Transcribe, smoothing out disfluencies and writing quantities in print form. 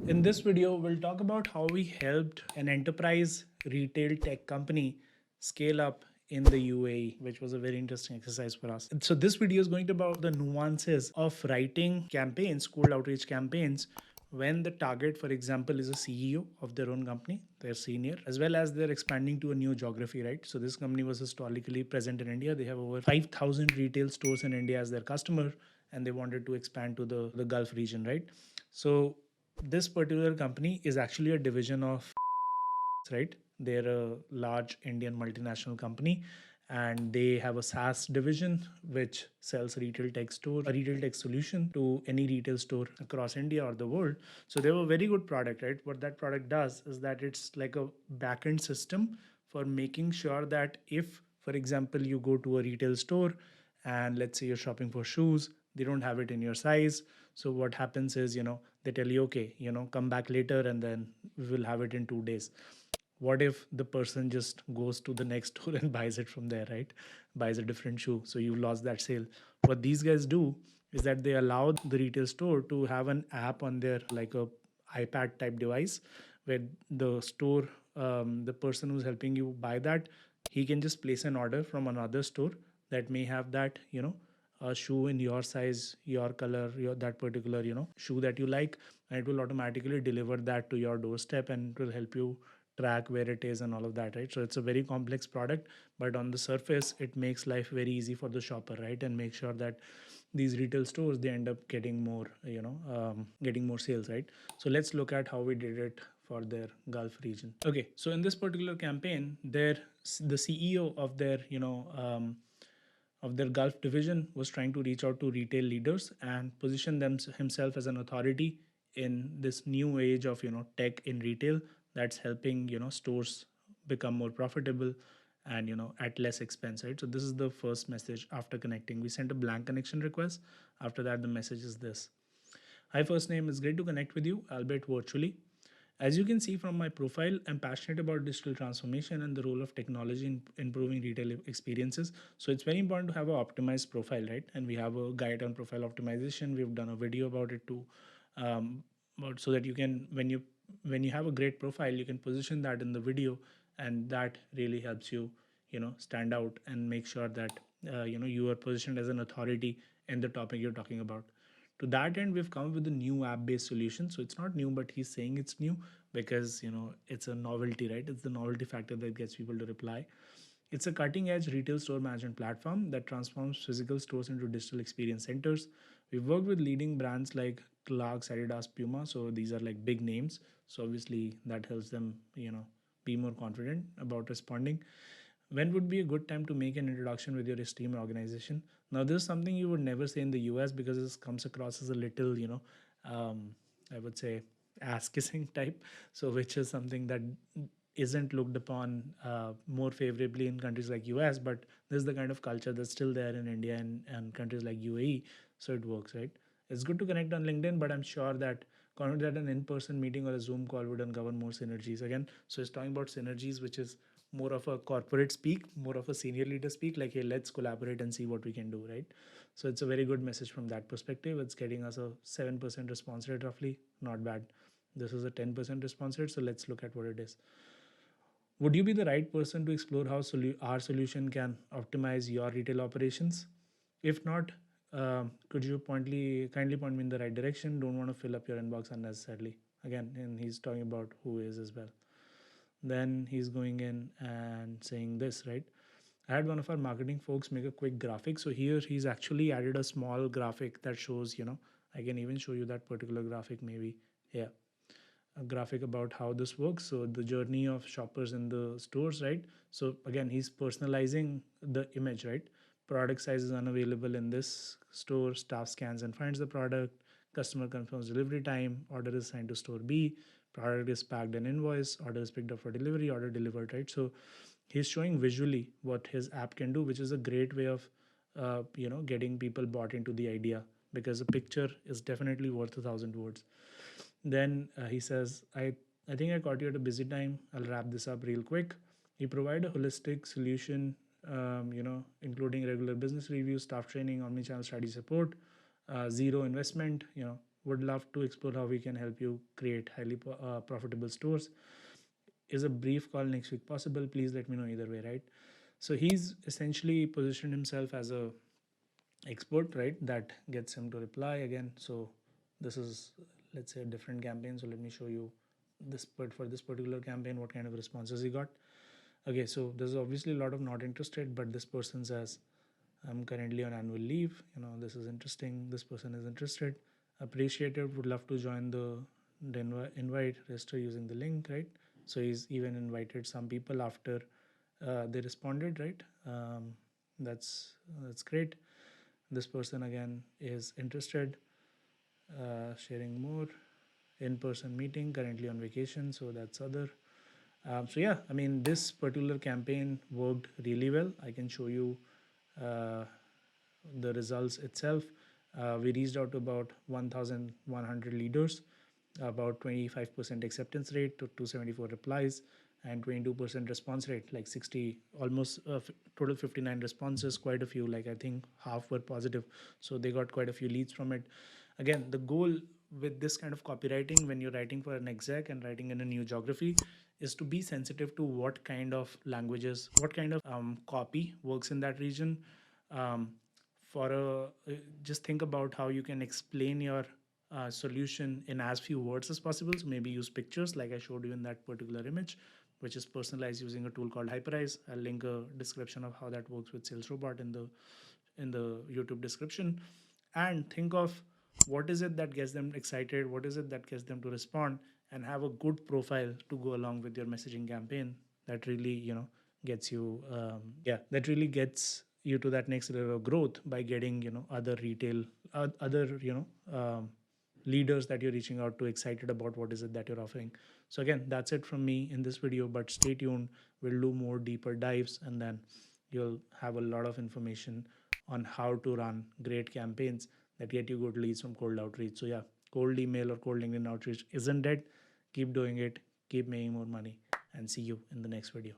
In this video, we'll talk about how we helped an enterprise retail tech company scale up in the UAE, which was a very interesting exercise for us. So this video is going to about the nuances of writing campaigns, cold outreach campaigns, when the target, for example, is a CEO of their own company, their senior, as well as they're expanding to a new geography, right? So this company was historically present in India. They have over 5,000 retail stores in India as their customer, and they wanted to expand to the Gulf region, right? So this particular company is actually a division of, right? They're a large Indian multinational company, and they have a SaaS division which sells a retail tech solution to any retail store across India or the world. So they have a very good product, right? What that product does is that it's like a backend system for making sure that if, for example, you go to a retail store and let's say you're shopping for shoes, they don't have it in your size. So what happens is, they tell you, okay, come back later and then we will have it in 2 days. What if the person just goes to the next store and buys it from there, right? Buys a different shoe, so you lost that sale. What these guys do is that they allow the retail store to have an app on their, like a iPad type device, where the store, the person who's helping you buy that, he can just place an order from another store that may have that, a shoe in your size, your color, your that particular, shoe that you like, and it will automatically deliver that to your doorstep, and it will help you track where it is and all of that, right? So it's a very complex product, but on the surface it makes life very easy for the shopper, right? And make sure that these retail stores, they end up getting more, getting more sales, right? So let's look at how we did it for their Gulf region. Okay, so in this particular campaign, the CEO of their Gulf division was trying to reach out to retail leaders and position himself as an authority in this new age of, tech in retail, that's helping, stores become more profitable and, at less expense, right? So this is the first message after connecting. We sent a blank connection request. After that, the message is this: hi, first name, it's great to connect with you, albeit virtually. As you can see from my profile, I'm passionate about digital transformation and the role of technology in improving retail experiences. So it's very important to have an optimized profile, right? And we have a guide on profile optimization. We've done a video about it too, so that you can, when you have a great profile, you can position that in the video, and that really helps you, stand out and make sure that you are positioned as an authority in the topic you're talking about. To that end, we've come up with a new app-based solution. So it's not new, but he's saying it's new because, it's a novelty, right? It's the novelty factor that gets people to reply. It's a cutting-edge retail store management platform that transforms physical stores into digital experience centers. We've worked with leading brands like Clarks, Adidas, Puma. So these are like big names. So obviously that helps them, be more confident about responding. When would be a good time to make an introduction with your esteemed organization? Now, this is something you would never say in the US because this comes across as a little, I would say, ass kissing type. So, which is something that isn't looked upon more favorably in countries like US, but this is the kind of culture that's still there in India and countries like UAE. So it works, right? It's good to connect on LinkedIn, but I'm sure that an in-person meeting or a Zoom call would uncover more synergies. Again, so it's talking about synergies, which is more of a corporate speak, more of a senior leader speak, like, hey, let's collaborate and see what we can do, right? So it's a very good message from that perspective. It's getting us a 7% response rate roughly, not bad. This is a 10% response rate, so let's look at what it is. Would you be the right person to explore how our solution can optimize your retail operations? If not, could you kindly point me in the right direction? Don't want to fill up your inbox unnecessarily. Again, and he's talking about who is as well. Then he's going in and saying this, right? I had one of our marketing folks make a quick graphic. So here he's actually added a small graphic that shows, I can even show you that particular graphic maybe. Yeah, a graphic about how this works. So the journey of shoppers in the stores, right? So again, he's personalizing the image, right? Product size is unavailable in this store. Staff scans and finds the product. Customer confirms delivery time. Order is assigned to store B. Product is packed and invoice. Order is picked up for delivery. Order delivered, right? So he's showing visually what his app can do, which is a great way of getting people bought into the idea, because a picture is definitely worth 1,000 words. Then he says, I think I caught you at a busy time. I'll wrap this up real quick. You provide a holistic solution, including regular business reviews, staff training, omnichannel strategy support, zero investment, would love to explore how we can help you create highly profitable stores. Is a brief call next week possible? Please let me know either way, right? So he's essentially positioned himself as a expert, right? That gets him to reply again. So this is, let's say, a different campaign. So let me show you this, but for this particular campaign, what kind of responses he got. Okay, so there's obviously a lot of not interested, but this person says, I'm currently on annual leave. This is interesting. This person is interested. Appreciated. Would love to join the invite. Register using the link, right? So he's even invited some people after they responded, right? That's great. This person again is interested. Sharing more. In-person meeting. Currently on vacation, so that's other. So yeah, I mean, this particular campaign worked really well. I can show you uh, the results itself. We reached out to about 1,100 leaders, about 25% acceptance rate to 274 replies, and 22% response rate, like 60, almost total 59 responses, quite a few, like I think half were positive. So they got quite a few leads from it. Again, the goal with this kind of copywriting, when you're writing for an exec and writing in a new geography, is to be sensitive to what kind of languages, what kind of copy works in that region. um, for a Just think about how you can explain your solution in as few words as possible. So maybe use pictures like I showed you in that particular image, which is personalized using a tool called Hyperize. I'll link a description of how that works with Sales Robot in the YouTube description. And think of what is it that gets them excited, what is it that gets them to respond, and have a good profile to go along with your messaging campaign that really gets you that really gets you to that next level of growth by getting other retail other leaders that you're reaching out to excited about what is it that you're offering. So again, that's it from me in this video, but stay tuned. We'll do more deeper dives, and then you'll have a lot of information on how to run great campaigns that get you good leads from cold outreach. So yeah, cold email or cold LinkedIn outreach isn't dead. Keep doing it, keep making more money, and see you in the next video.